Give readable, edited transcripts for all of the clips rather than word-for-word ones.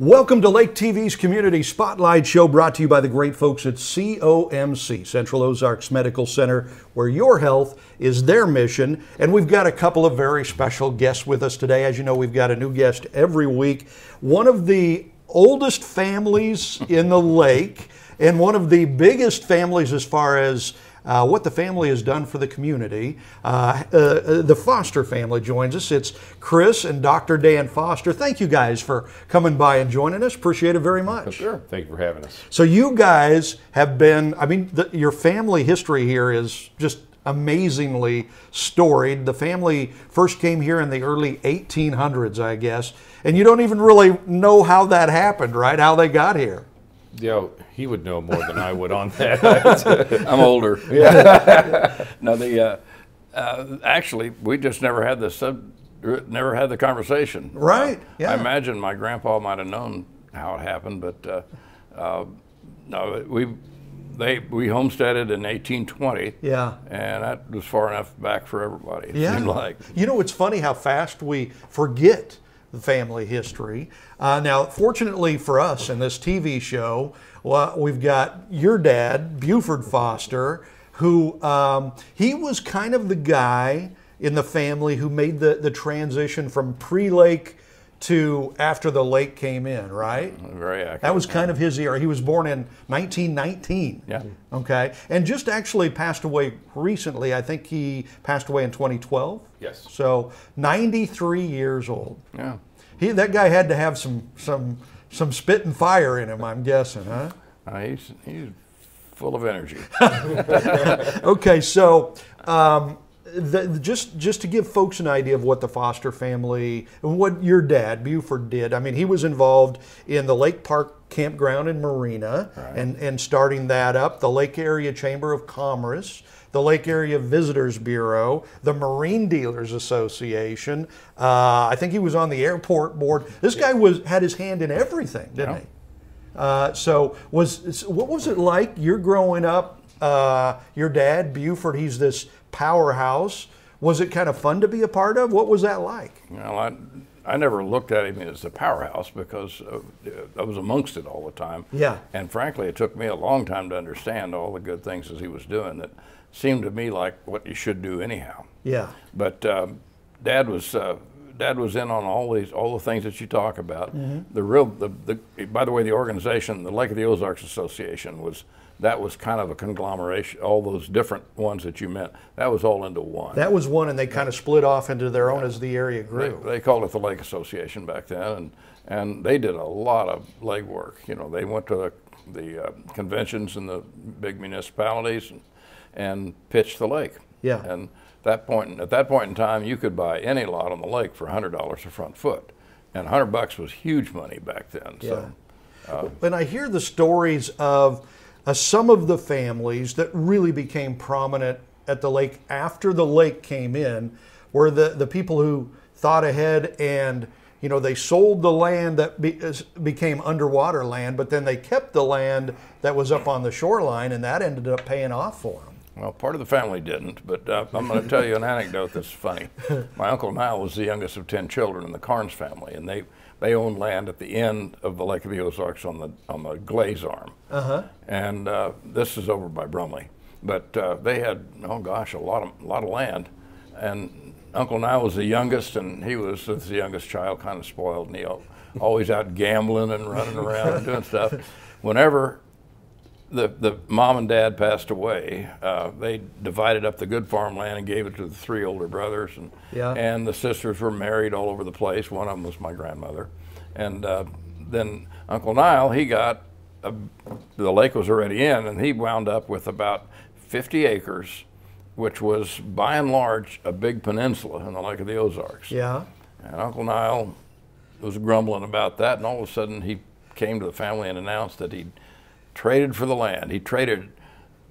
Welcome to Lake TV's Community Spotlight Show, brought to you by the great folks at COMC, Central Ozarks Medical Center, where your health is their mission. And we've got a couple of very special guests with us today. As you know, we've got a new guest every week. One of the oldest families in the lake and one of the biggest families as far as what the family has done for the community. The Foster family joins us. It's Chris and Dr. Dan Foster. Thank you guys for coming by and joining us. Appreciate it very much. Sure. Thank you for having us. So you guys have been, your family history here is just amazingly storied. The family first came here in the early 1800s, I guess, and you don't even really know how that happened, right? How they got here. Yeah, he would know more than I would on that. I'm older. Yeah. No, actually, we just never had the conversation. Right. Yeah. I imagine my grandpa might have known how it happened, but no, we homesteaded in 1820. Yeah. And that was far enough back for everybody. It seemed like. You know, it's funny how fast we forget the family history. Now, fortunately for us in this TV show, we've got your dad, Buford Foster, who he was kind of the guy in the family who made the transition from pre-lake to after the lake came in, right? Very accurate. That was kind of his era. He was born in 1919. Yeah. Okay. And just actually passed away recently. I think he passed away in 2012. Yes. So 93 years old. Yeah. That guy had to have some spit and fire in him, I'm guessing, huh? He's full of energy. Okay, so just to give folks an idea of what the Foster family and what your dad, Buford, did. I mean, he was involved in the Lake Park Campground and Marina, right, and starting that up, the Lake Area Chamber of Commerce, the Lake Area Visitors Bureau, the Marine Dealers Association. I think he was on the airport board. This guy had his hand in everything, didn't he? So what was it like? You're growing up, your dad, Buford, he's this powerhouse. Was it kind of fun to be a part of? What was that like? Well, I never looked at him as a powerhouse because I was amongst it all the time. Yeah. And frankly, it took me a long time to understand all the good things that he was doing that seemed to me like what you should do anyhow. Yeah. But Dad was in on all the things that you talk about. Mm-hmm. By the way, the organization, the Lake of the Ozarks Association, was kind of a conglomeration. All those different ones that you meant, that was all into one. That was one, and they kind of split off into their own as the area grew. They called it the Lake Association back then, and they did a lot of legwork. You know, they went to the conventions in the big municipalities and pitched the lake. Yeah. And at that point in time, you could buy any lot on the lake for $100 a front foot, and $100 was huge money back then. Yeah. So, and I hear the stories of some of the families that really became prominent at the lake after the lake came in, were the people who thought ahead and, you know, they sold the land that became underwater land, but then they kept the land that was up on the shoreline, and that ended up paying off for them. Well, part of the family didn't, but I'm going to tell you an anecdote that's funny. My Uncle Niall was the youngest of 10 children in the Carnes family, and they owned land at the end of the Lake of the Ozarks on the Glaze Arm. Uh-huh. And this is over by Brumley. But they had, oh gosh, a lot of land. And Uncle Niall was the youngest, and he was, as the youngest child, kind of spoiled, and he always out gambling and running around and doing stuff. Whenever the mom and dad passed away, they divided up the good farmland and gave it to the 3 older brothers, and the sisters were married all over the place. One of them was my grandmother. And then Uncle Niall, the lake was already in, and he wound up with about 50 acres, which was by and large a big peninsula in the Lake of the Ozarks. Yeah. And Uncle Niall was grumbling about that, and all of a sudden he came to the family and announced that he'd traded for the land. He traded,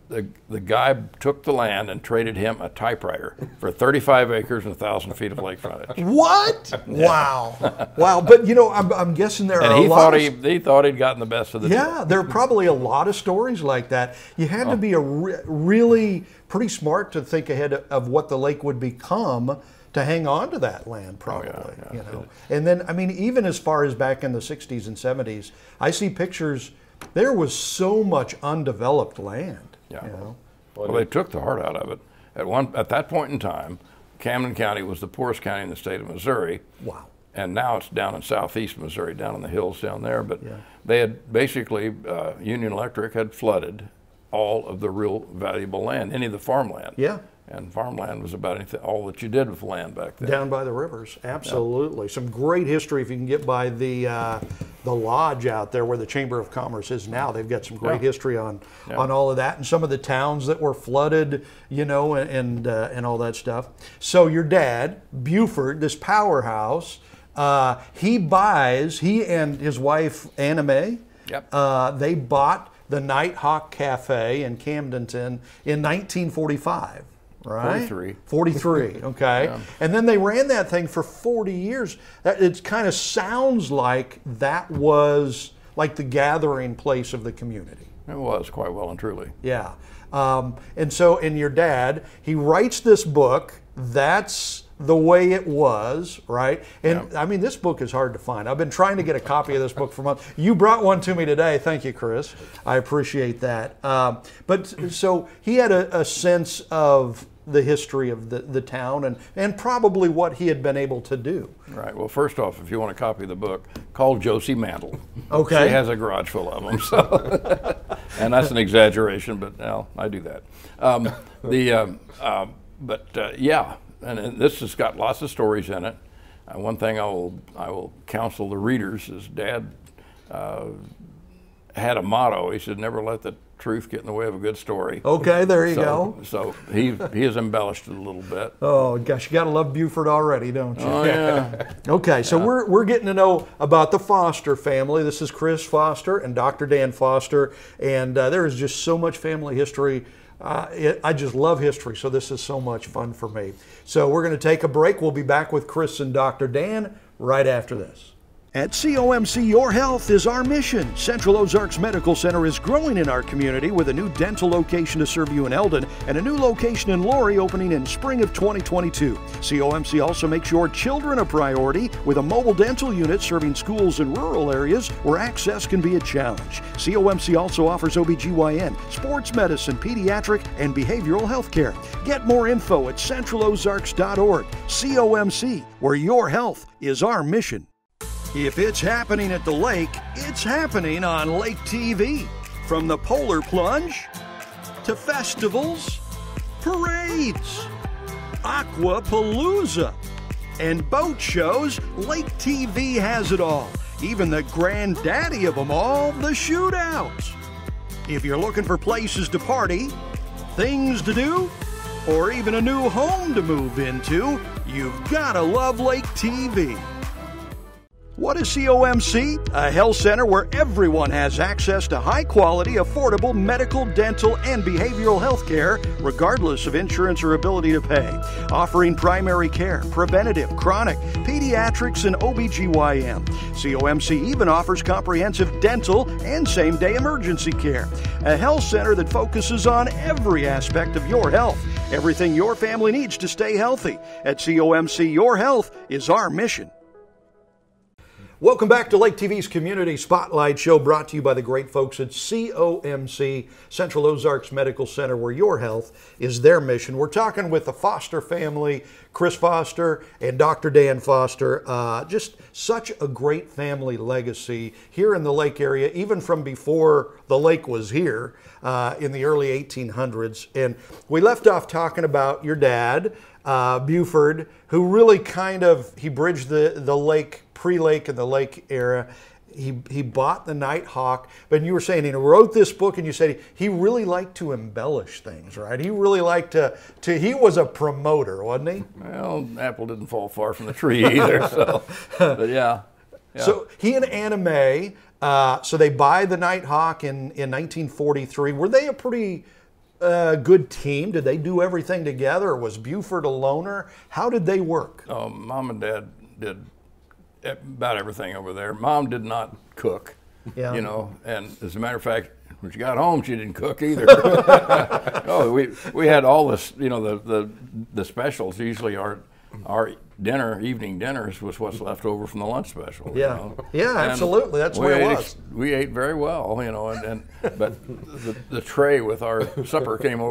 the guy took the land and traded him a typewriter for 35 acres and 1,000 feet of lake frontage. What? Wow. Wow. But, you know, I'm guessing there are a lot of... he thought he'd gotten the best of the deal. Yeah, there are probably a lot of stories like that. You had to be really pretty smart to think ahead of what the lake would become to hang on to that land, probably. yeah. You know, and then I mean, even as far as back in the '60s and '70s, I see pictures. There was so much undeveloped land. Yeah. You know? Well, they took the heart out of it. At that point in time, Camden County was the poorest county in the state of Missouri. Wow. And now it's down in southeast Missouri, down in the hills down there. But they had basically, Union Electric had flooded all of the real valuable land, any of the farmland. Yeah. And farmland was about anything, all that you did with land back then. Down by the rivers, absolutely. Some great history if you can get by the lodge out there where the Chamber of Commerce is now. They've got some great history on all of that, and some of the towns that were flooded, you know, and all that stuff. So your dad, Buford, this powerhouse, he and his wife Anna Mae, they bought the Nighthawk Cafe in Camdenton in 1945. Right? 43, okay. Yeah. And then they ran that thing for 40 years. It kind of sounds like that was like the gathering place of the community. It was, quite well and truly. Yeah. And so, and your dad, he writes this book, That's the Way It Was, right? And I mean, this book is hard to find. I've been trying to get a copy of this book for months. You brought one to me today. Thank you, Chris. I appreciate that. But so he had a sense of the history of the town and probably what he had been able to do. Right. Well, first off, if you want a copy of the book, call Josie Mantle. Okay. She has a garage full of them. So. And that's an exaggeration, but well, I do that. Yeah, and this has got lots of stories in it. One thing I will counsel the readers is Dad had a motto. He said, "Never let the truth get in the way of a good story." Okay, there you go. So he has embellished it a little bit. Oh gosh, you got to love Buford already, don't you? Oh yeah. Okay, so we're getting to know about the Foster family. This is Chris Foster and Dr. Dan Foster, and there is just so much family history. I just love history, so this is so much fun for me. So we're going to take a break. We'll be back with Chris and Dr. Dan right after this. At COMC, your health is our mission. Central Ozarks Medical Center is growing in our community with a new dental location to serve you in Eldon and a new location in Laurie opening in spring of 2022. COMC also makes your children a priority with a mobile dental unit serving schools in rural areas where access can be a challenge. COMC also offers OBGYN, sports medicine, pediatric, and behavioral health care. Get more info at centralozarks.org. COMC, where your health is our mission. If it's happening at the lake, it's happening on Lake TV. From the polar plunge to festivals, parades, aquapalooza, and boat shows, Lake TV has it all. Even the granddaddy of them all, the shootouts. If you're looking for places to party, things to do, or even a new home to move into, you've gotta love Lake TV. What is COMC? A health center where everyone has access to high-quality, affordable medical, dental, and behavioral health care, regardless of insurance or ability to pay. Offering primary care, preventative, chronic, pediatrics, and OBGYN. COMC even offers comprehensive dental and same-day emergency care. A health center that focuses on every aspect of your health. Everything your family needs to stay healthy. At COMC, your health is our mission. Welcome back to Lake TV's Community Spotlight Show, brought to you by the great folks at COMC, Central Ozarks Medical Center, where your health is their mission. We're talking with the Foster family, Chris Foster and Dr. Dan Foster. Just such a great family legacy here in the lake area, even from before the lake was here in the early 1800s. And we left off talking about your dad, Buford, who really he bridged the lake, pre-lake and the lake era. He bought the Nighthawk, but you were saying he wrote this book, and you said he really liked to embellish things, right? He really liked to he was a promoter, wasn't he? Well, apple didn't fall far from the tree either, so, but yeah. So he and Anna Mae, so they buy the Nighthawk in 1943. Were they a pretty good team? Did they do everything together, or was Buford a loner? How did they work? Mom and Dad did about everything over there. Mom did not cook, you know, and as a matter of fact, when she got home, she didn't cook either. Oh, we had all this, you know, the specials usually are our evening dinners was what's left over from the lunch special. Yeah, you know? yeah, And absolutely. That's where it was. We ate very well, you know, but the tray with our supper came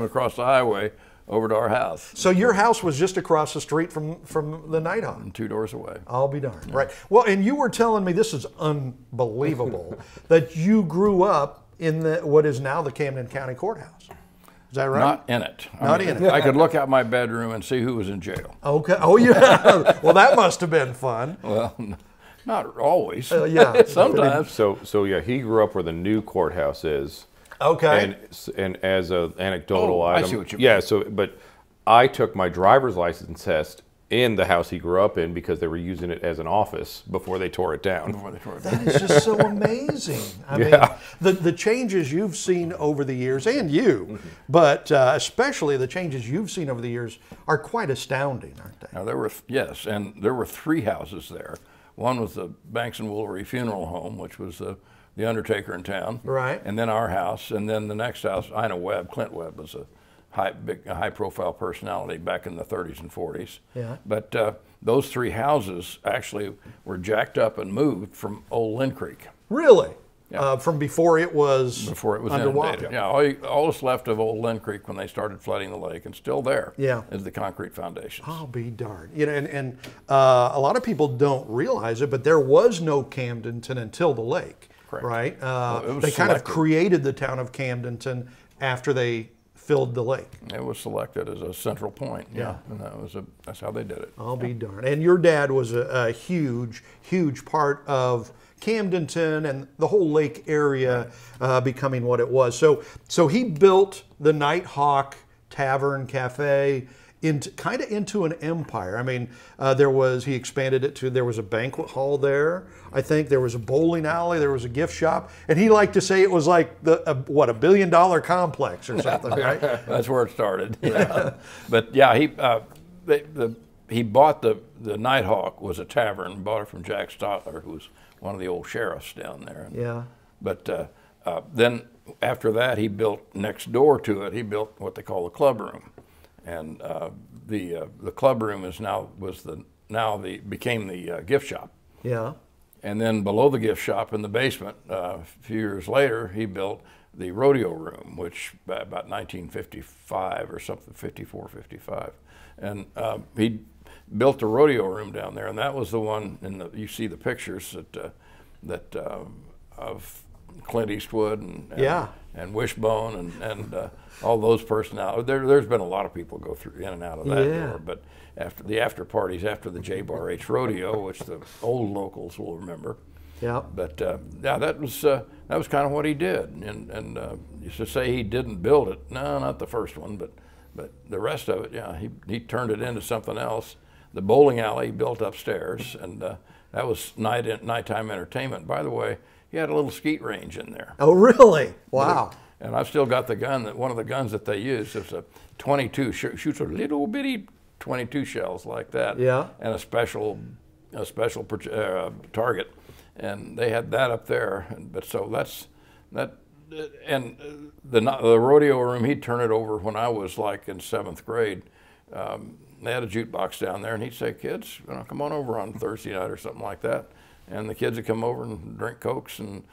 across the highway over to our house. So your house was just across the street from the Nighthawk. And 2 doors away. I'll be darned. Right. Well, and you were telling me, this is unbelievable, that you grew up in what is now the Camden County Courthouse. Is that right? Not in it. Not in it. I could look out my bedroom and see who was in jail. Okay. Oh, yeah. Well, that must have been fun. Well, not always. Yeah. Sometimes. So yeah, he grew up where the new courthouse is. Okay. And as an anecdotal item, I see what you mean. yeah. So, but I took my driver's license test in the house he grew up in because they were using it as an office before they tore it down. That is just so amazing. I mean, the changes you've seen over the years, and you, but especially the changes you've seen over the years are quite astounding, aren't they? Now there were 3 houses there. One was the Banks and Woolery Funeral Home, which was the undertaker in town. Right. And then our house, and then the next house, Clint Webb was a high-profile personality back in the 30s and 40s. Yeah. But those 3 houses actually were jacked up and moved from Old Lynn Creek. Really? Yeah. From before it was underwater. Inundated. Yeah, all that's left of Old Lynn Creek when they started flooding the lake, and still there is the concrete foundations. I'll be darned. You know, and a lot of people don't realize it, but there was no Camdenton until the lake. Correct. Right? They kind of created the town of Camdenton after they filled the lake. It was selected as a central point. Yeah, and that's how they did it. I'll be darned. And your dad was a huge, huge part of Camdenton and the whole lake area becoming what it was. So he built the Nighthawk Tavern Cafe into an empire. I mean, he expanded it to, there was a banquet hall there. I think there was a bowling alley, there was a gift shop, and he liked to say it was like $1 billion complex or something, right? That's where it started. Yeah. But yeah, he bought the Nighthawk was a tavern, bought it from Jack Stotler, who was one of the old sheriffs down there. Yeah. But then after that, he built next door to it. He built what they call the club room. And the club room became the gift shop. Yeah. And then below the gift shop in the basement, a few years later, he built the rodeo room, which about 1955 or something, 54, 55. And he built the rodeo room down there, and that was the one. You see the pictures of Clint Eastwood and Wishbone and all those personalities. There's been a lot of people go through in and out of that door, but after the after parties, after the J Bar H Rodeo, which the old locals will remember. Yeah. But yeah, that was kind of what he did, and used to say he didn't build it. No, not the first one, but the rest of it, yeah, he turned it into something else. The bowling alley he built upstairs, and that was nighttime entertainment. By the way, he had a little skeet range in there. Oh, really? Wow. And I've still got the gun, one of the guns that they used. It's a 22, shoots a little bitty 22 shells like that. Yeah. And a special target. And they had that up there. But so that. And the rodeo room, he'd turn it over when I was like in 7th grade. They had a jukebox down there, and he'd say, "Kids, come on over on Thursday night or something like that." And the kids would come over and drink Cokes and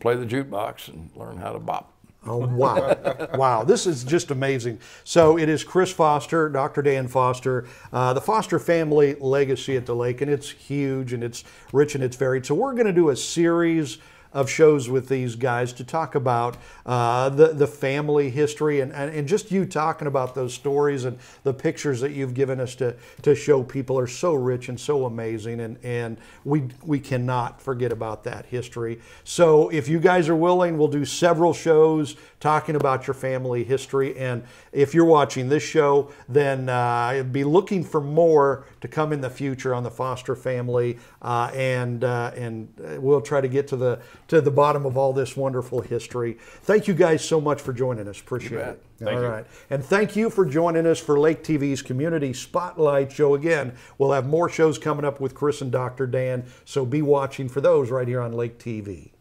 play the jukebox and learn how to bop. Oh, wow. Wow. This is just amazing. So it is Chris Foster, Dr. Dan Foster, the Foster family legacy at the lake, and it's huge and it's rich and it's varied. So we're going to do a series of shows with these guys to talk about the family history and just you talking about those stories, and the pictures that you've given us to show people are so rich and so amazing, and we cannot forget about that history. So if you guys are willing, we'll do several shows talking about your family history, and if you're watching this show, then be looking for more to come in the future on the Foster family, and we'll try to get to the bottom of all this wonderful history. Thank you guys so much for joining us. Appreciate it. Thank you. All right. And thank you for joining us for Lake TV's Community Spotlight Show. Again, we'll have more shows coming up with Chris and Dr. Dan, so be watching for those right here on Lake TV.